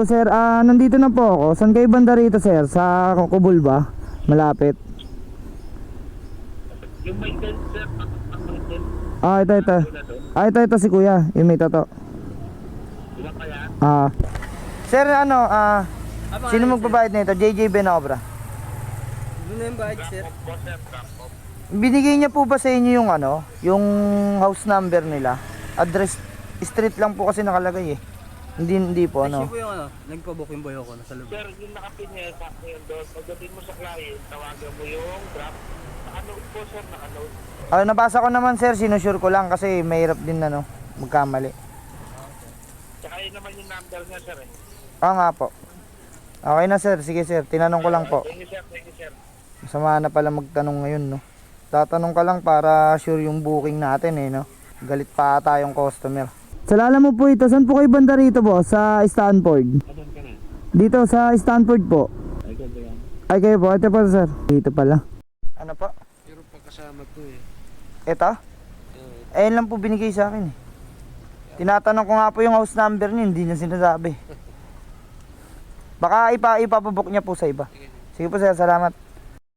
Hello sir, nandito na po ako. Saan kayo banda rito sir? Sa Kubul ba? Malapit. Yung may tent, sir, Ito. Ito si kuya, yung may tato. Diba kaya? Sir, sino magbabayad nito? JJ Benobra. Ano na yung bayad, sir? Binigay niya po ba sa inyo yung yung house number nila? Address, street lang po kasi nakalagay eh. Hindi po Siya po yung nagpabook yung boy ako nasa loob. Sir, yung nakapinya sa akin doon, pagdating mo sa client, tawagan mo yung draft. Naka-note po, sir, naka-note. Nabasa ko naman sir, sinusure ko lang kasi mahirap din magkamali. Tsaka yun naman yung number niya, sir eh. Nga po. Okay na sir, sige sir, tinanong ko lang po. Thank you, sir. Masama na pala magtanong ngayon, no? Tatanong ka lang para sure yung booking natin eh, no? Galit pa tayong customer. Sa lala mo po ito, saan po kayo banda rito po? Sa Stanford? Adan ka na? Dito sa Stanford po. Ay, ganda yan. Ay kayo po, ito po sir. Dito pala. Ano po? Pero pagkasama to eh. Ito? Ayun lang po binigay sa akin eh. Tinatanong ko nga po yung house number niya, hindi niya sinasabi. Baka ipapabook niya po sa iba. Sige po sir, salamat.